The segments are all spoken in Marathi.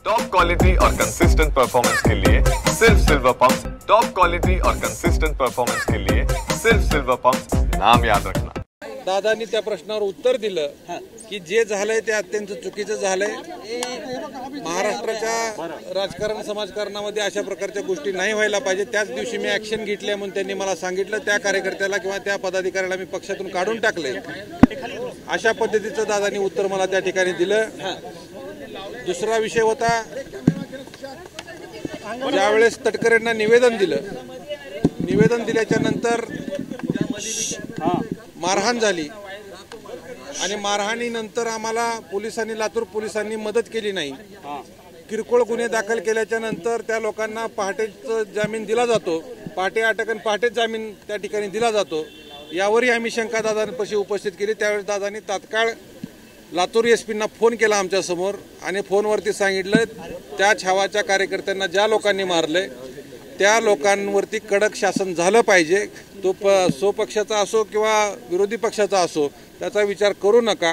टॉप क्वालिटी और कंसिस्टेंट परफॉर्मेंस के लिए सिर्फ सिल्वर पंप्स। टॉप क्वालिटी और कंसिस्टेंट परफॉर्मेंस के लिए सिर्फ सिल्वर पंप्स, नाम याद रखना। दादांनी त्या प्रश्नावर उत्तर दिलं की जे झालंय ते अत्यंत चुकीचं झालंय। महाराष्ट्राच्या राजकारण समाजकारणामध्ये अशा प्रकारच्या गोष्टी नाही व्हायला पाहिजे। त्याच दिवशी मी ऍक्शन घेतली म्हणून त्यांनी मला सांगितलं, त्या कार्यकर्त्याला किंवा त्या पदाधिकाऱ्याला मी पक्षातून काढून टाकले। अशा पद्धतीचं दादांनी उत्तर मला त्या ठिकाणी दिलं। दुसरा विषय होता, ज्यावेळेस तटकरेंना निवेदन दिल्याच्या नंतर मारहाण झाली आणि मारहाणीनंतर आम्हाला पोलिसांनी, लातूर पोलिसांनी मदत केली नाही। किरकोळ गुन्हे दाखल केल्याच्या नंतर त्या लोकांना पहाटेच जामीन दिला जातो, पहाटे अटक आणि पहाटेच जामीन त्या ठिकाणी दिला जातो। यावरही आम्ही शंका दादांपाशी उपस्थित केली। त्यावेळेस दादांनी तात्काळ लातूर एसपींना फोन केला आमच्या समोर आणि फोनवरती सांगितलं त्या छावाच्या कार्यकर्त्यांना ज्या लोकांनी मारले त्या लोकांवरती कडक शासन झालं पाहिजे। तो स्वपक्षाचा असो किंवा विरोधी पक्षाचा असो त्याचा विचार करू नका,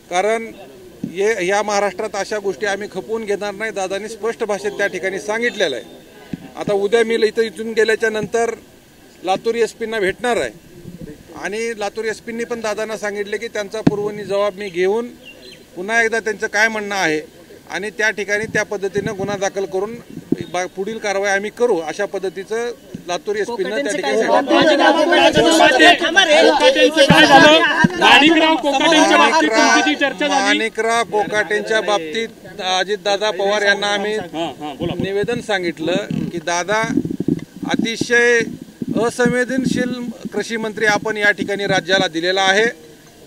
कारण या महाराष्ट्रात अशा गोष्टी आम्ही खपवून घेणार नाही। दादांनी स्पष्ट भाषेत त्या ठिकाणी सांगितलेलं आहे। आता उद्या मी इथून गेल्याच्या नंतर लातूर एसपींना भेटणार आहे आणि लातूर एसपींनी पण दादांना सांगितले की त्यांचा पूर्वनी जबाब मी घेऊन पुन्हा एकदा त्यांचं काय म्हणणं आहे आणि त्या ठिकाणी त्या पद्धतीनं गुन्हा दाखल करून पुढील कारवाई आम्ही करू, अशा पद्धतीचं लातूर एसपीनं त्या ठिकाणी माणिकराव कोकाटेंच्या बाबतीत अजितदादा पवार यांना आम्ही निवेदन सांगितलं की दादा, अतिशय असंवेदनशील कृषी मंत्री आपण या ठिकाणी राज्याला दिलेला आहे।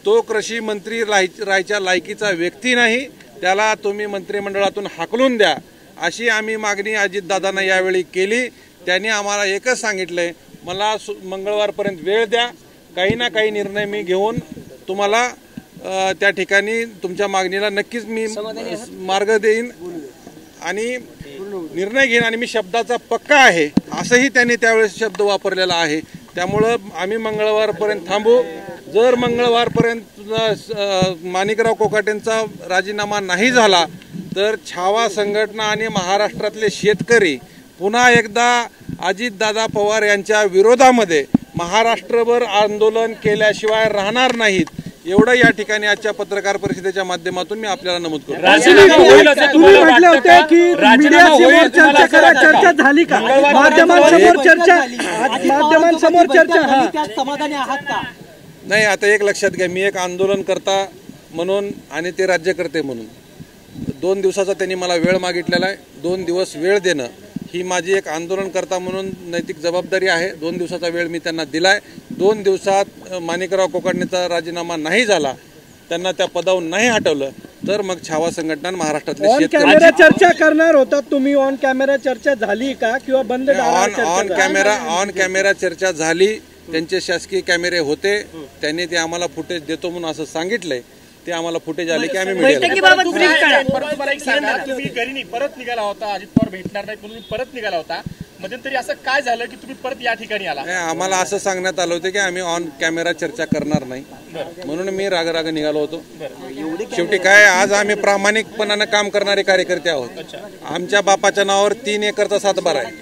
तो कृषी मंत्री राहायच्या लायकीचा व्यक्ती नाही, त्याला तुम्ही मंत्रिमंडळातून हाकलून द्या, अशी आम्ही मागणी अजितदादांना यावेळी केली। त्यांनी आम्हाला एकच सांगितलंय, मला मंगळवारपर्यंत वेळ द्या, काही ना काही निर्णय मी घेऊन तुम्हाला त्या ठिकाणी तुमच्या मागणीला नक्कीच मी मार्ग देईन आणि निर्णय घेईन आणि मी शब्दाचा पक्का आहे, असंही त्यांनी त्यावेळेस शब्द वापरलेला आहे। त्यामुळं आम्ही मंगळवारपर्यंत थांबू। जर मंगळवारपर्यंत माणिकराव कोकाटेंचा राजीनामा नाही झाला तर छावा संघटना आणि महाराष्ट्रातले शेतकरी पुन्हा एकदा अजितदादा पवार यांच्या विरोधामध्ये महाराष्ट्रभर आंदोलन केल्याशिवाय राहणार नाहीत, एवढं या ठिकाणी आजच्या पत्रकार परिषदेच्या माध्यमातून मी आपल्याला नमूद करतो। चर्चा झाली का? माध्यमांसमोर चर्चा समाधानी आहात का? नाही, आता एक लक्षात घ्या, मी एक आंदोलनकर्ता म्हणून आणि ते राज्यकर्ते म्हणून 2 दिवसाचा त्यांनी मला वेळ मागितलेला आहे। 2 दिवस वेळ देणं ही माझी एक आंदोलनकर्ता म्हणून नैतिक जबाबदारी आहे। 2 दिवसाचा वेळ मी त्यांना दिलाय। 2 दिवसात माणिकराव कोकाटेंचा राजीनामा नाही झाला, त्यांना त्या पदावरून नाही हटवलं तर मग छावा संघटना महाराष्ट्रातले शेतकरी चर्चा करणार होता तुम्ही। ऑन कॅमेरा चर्चा झाली का किंवा बंद? ऑन कॅमेरा चर्चा झाली, त्यांचे शासकीय कॅमेरे होते, त्यांनी ते आम्हाला फुटेज देतो म्हणून असं सांगितलंय। ते आम्हाला फुटेज आले की आम्ही परत निघाला होता, अजित पवार भेटणार नाही म्हणून परत निघाला होता, मध्यंतरी असं काय झालं की तुम्ही परत या ठिकाणी आला? आम्हाला असं सांगण्यात आलं होतं की आम्ही ऑन कॅमेरा चर्चा करणार नाही, म्हणून मी राग निघालो होतो। शेवटी काय, आज आम्ही प्रामाणिकपणानं काम करणारे कार्यकर्ते आहोत। आमच्या बापाच्या नावावर 3 एकरचा सातबारा आहे।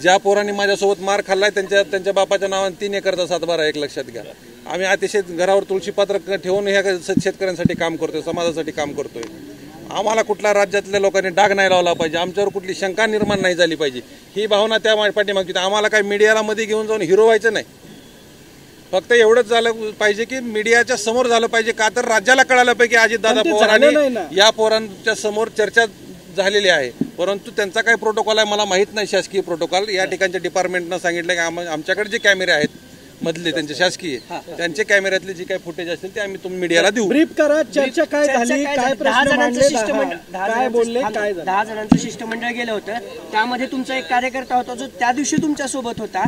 ज्या पोरांनी माझ्यासोबत मार खाल्लाय त्यांच्या बापाच्या नावाने 3 एकरचा सातबारा, एक लक्षात घ्या। आम्ही अतिशय घरावर तुळशी पात्र ठेवून ह्या शेतकऱ्यांसाठी काम करतोय, समाजासाठी काम करतोय। आम्हाला कुठल्या राज्यातल्या लोकांनी डाग नाही लावला पाहिजे, आमच्यावर कुठली शंका निर्माण नाही झाली पाहिजे, ही भावना त्या पाठीमागची। आम्हाला काही मीडियाला मध्ये घेऊन जाऊन हिरो व्हायचं नाही, फक्त एवढंच झालं पाहिजे की मीडियाच्या समोर झालं पाहिजे, का तर राज्याला कळालं पाहिजे की अजितदादा पवार आणि या पोरांच्या समोर चर्चा झालेली आहे। परंतु त्यांचा काय प्रोटोकॉल आहे मला माहित नाही, शासकीय प्रोटोकॉल। या ठिकाणच्या डिपार्टमेंटनं सांगितलं की आमच्याकडे जे कॅमेरे आहेत मधले त्यांचे शासकीय, त्यांचे कॅमेऱ्यातले जे काही फुटेज असतील ते आम्ही तुम्ही मीडियाला देऊ। ब्रीफ करा, चर्चा काय झाली, काय प्रश्न मांडले, काय बोलले, काय 10 जणांचं शिष्टमंडळ गेलं होतं, त्यामध्ये तुमचा एक कार्यकर्ता होता जो त्या दिवशी तुमच्या सोबत होता।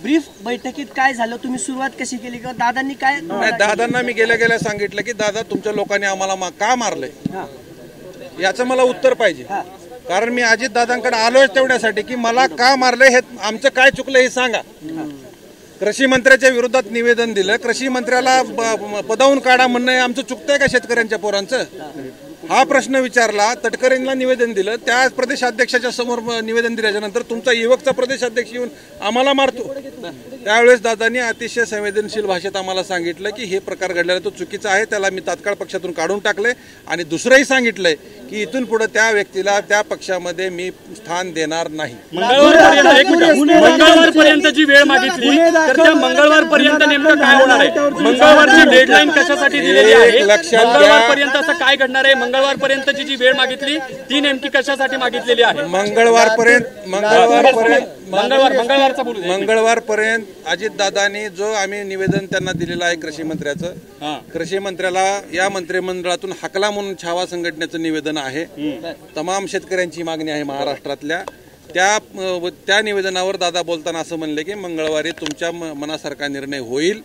ब्रीफ बैठकीत काय झालं, तुम्ही सुरुवात कशी केली किंवा दादांनी काय? दादांना मी गेल्या सांगितलं की दादा, तुमच्या लोकांनी आम्हाला का मारलंय याचं मला उत्तर पाहिजे, कारण मी अजितदादांकडे आलोय तेवढ्यासाठी की मला का मारलंय, हे आमचं काय चुकलं हे सांगा। कृषी मंत्र्याच्या विरोधात निवेदन दिलं, कृषी मंत्र्याला पदावून काढा म्हणणं आमचं चुकतंय का शेतकऱ्यांच्या पोरांचं? हा प्रश्न विचारला, तटकरेंना निवेदन दिलं, त्या प्रदेशाध्यक्षाच्या समोर निवेदन दिल्याच्यानंतर तुमचा युवकचा प्रदेशाध्यक्ष येऊन आम्हाला मारतो. त्यावेळेस दादांनी अतिशय संवेदनशील भाषेत आम्हाला सांगितलं की हे प्रकार घडलेला तो चुकीचा आहे, त्याला मी तात्काळ पक्षातून काढून टाकले आणि दुसरंही सांगितलंय की इथून पुढे त्या व्यक्तीला त्या पक्षामध्ये मी स्थान देणार नाही. मंगळवारपर्यंत जी वेळ मागितली तर त्या मंगळवारपर्यंत नेमकं काय होणार आहे? मंगळवारची डेडलाईन कशासाठी दिलेली आहे? मंगळवारपर्यंत असं काय घडणार आहे? मंगळवारपर्यंतची जी वेळ मागितली ती नेमकी कशासाठी मागितलेली आहे? मंगळवारपर्यंत अजितदादांनी जो आम्ही निवेदन त्यांना दिलेलं आहे कृषी मंत्र्याचं, कृषी मंत्र्याला या मंत्रिमंडळातून हाकला म्हणून छावा संघटनेचं निवेदन आहे. तमाम शेतकऱ्यांची मागणी आहे महाराष्ट्रातल्या. त्या निवेदनावर दादा बोलताना असं म्हणले की मंगळवारी तुमच्या मनासारखा निर्णय होईल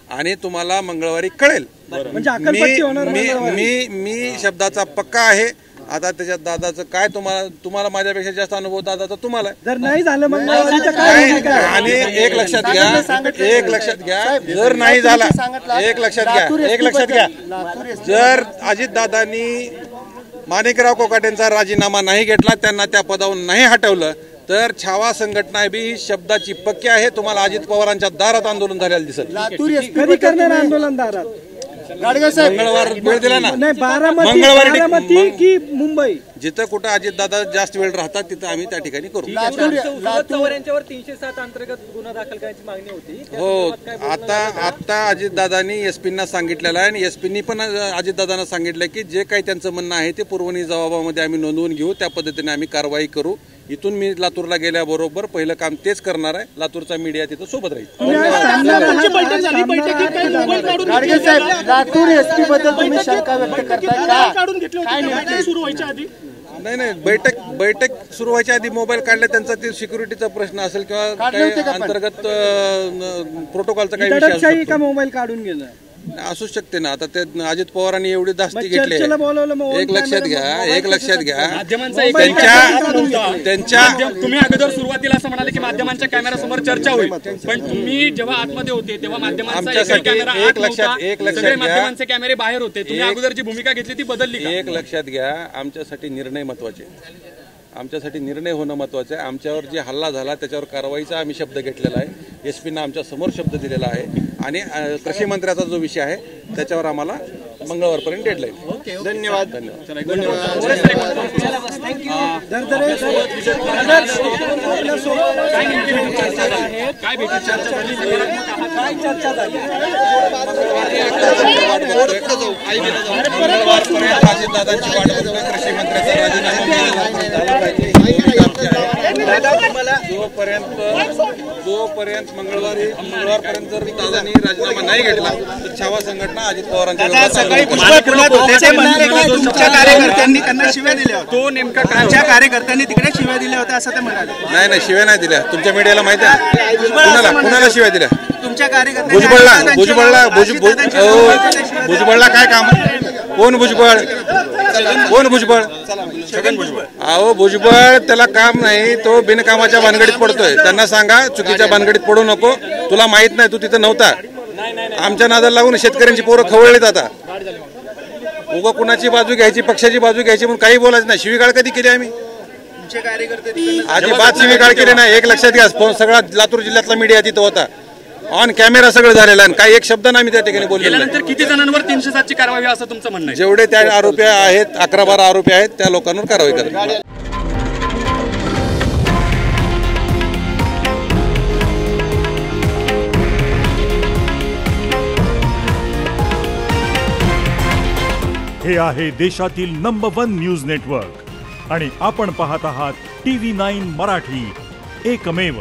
आणि तुम्हाला मंगळवारी कळेल. मी शब्दाचा पक्का आहे. आता त्याच्यात दादाचं काय, तुम्हाला माझ्यापेक्षा जास्त अनुभव दादाचा तुम्हाला जर नाही झालं आणि एक लक्षात घ्या जर नाही झाला एक लक्षात घ्या जर अजितदादांनी माणिकराव कोकाटेंचा राजीनामा नाही घेतला, त्यांना त्या पदावरून नाही हटवलं तर छावा संघटना बी शब्दाची पक्की आहे. तुम्हाला अजित पवारांच्या दारात आंदोलन झालेलं दिसत. कधी करणार आंदोलन दारात? मंगळवार वेळ दिला ना. बारामती की मुंबई, जिथं कुठं अजितदादा जास्त वेळ राहतात तिथं आम्ही त्या ठिकाणी करू. यांच्यावर 307 अंतर्गत गुन्हा दाखल करण्याची मागणी होती. हो, आता अजितदादांनी एसपींना सांगितलेलं आहे आणि एसपींनी पण अजितदादांना सांगितलं की जे काही त्यांचं म्हणणं आहे ते पुरवणी जबाबामध्ये आम्ही नोंदवून घेऊ, त्या पद्धतीने आम्ही कारवाई करू. इथून मी लातूरला गेल्याबरोबर पहिलं काम तेच करणार आहे. लातूरचा मीडिया तिथं सोबत राहील. लातूर एसपी बद्दल तुम्ही शंका व्यक्त करताय नाही, बैठक सुरू व्हायच्या आधी मोबाईल काढले, त्यांचा ते सिक्युरिटीचा प्रश्न असेल किंवा काही अंतर्गत प्रोटोकॉलचा काही विषय का मोबाईल काढून गेला असू शकते ना. आता ते अजित पवारांनी एवढी दास्ती घेतली. एक लक्षात घ्या त्यांच्या तुम्ही अगोदर सुरुवातीला असं म्हणाले की माध्यमांच्या कॅमेरा समोर चर्चा होईल, पण तुम्ही जेव्हा आतमध्ये होते तेव्हा माध्यमांचे कॅमेरे बाहेर होते. तुम्ही अगोदर जी भूमिका घेतली ती बदलली. एक लक्षात घ्या, आमच्यासाठी निर्णय महत्वाचे, आमच्यासाठी निर्णय होणं महत्वाचं आहे. आमच्यावर जे हल्ला झाला त्याच्यावर कारवाईचा आम्ही शब्द घेतलेला आहे. एसपींना आमच्या समोर शब्द दिलेला आहे आणि कृषी मंत्र्याचा जो विषय आहे त्याच्यावर आम्हाला मंगळवारपर्यंत डेडलाईन. धन्यवाद. दादांची वाट बघतोय. कृषी मंत्र्याचा राजीनामा जोपर्यंत मंगळवारपर्यंत जर दादांनी राजीनामा नाही घेतला तर छावा संघटना अजित पवारांच्या कार्यकर्त्यांनी त्यांना शिव्या दिल्या होत्या. तो नेमका काय कार्यकर्त्यांनी तिकडे शिव्या दिल्या होत्या असं ते म्हणाले. नाही, शिव्या नाही दिल्या. तुमच्या मीडियाला माहिती आहे कुणाला शिव्या दिल्या? तुमच्या कार्यकर्त्यांनी भुजबळला काय काम? कोण भुजबळ? अहो, भुजबळ त्याला काम नाही, तो बिनकामाच्या भानगडीत पडतोय. त्यांना सांगा चुकीच्या भानगडीत पडू नको, तुला माहित नाही, तू तिथं नव्हता. आमच्या नादाला लागून शेतकऱ्यांची पोरं खवळलीत. आता उगा कुणाची बाजू घ्यायची, पक्षाची बाजू घ्यायची म्हणून काही बोलायचं नाही. शिवीगाळ कधी केली आम्ही? अजिबात शिवीगाळ केली नाही. एक लक्षात घ्या, सगळा लातूर जिल्ह्यातला मीडिया तिथं होता, ऑन कॅमेरा सगळं झालेलं आहे. काही एक शब्द ना आम्ही त्या ठिकाणी बोललेलं नाही. किती जणांवर 307ची कारवाई असं तुमचं म्हणणं आहे? जेवढे त्या आरोपी आहेत, 11-12 आरोपी आहेत, त्या लोकांवर कारवाई करा. हे आहे देशातील नंबर 1 न्यूज नेटवर्क आणि आपण पाहत आहात TV9 मराठी, एकमेव.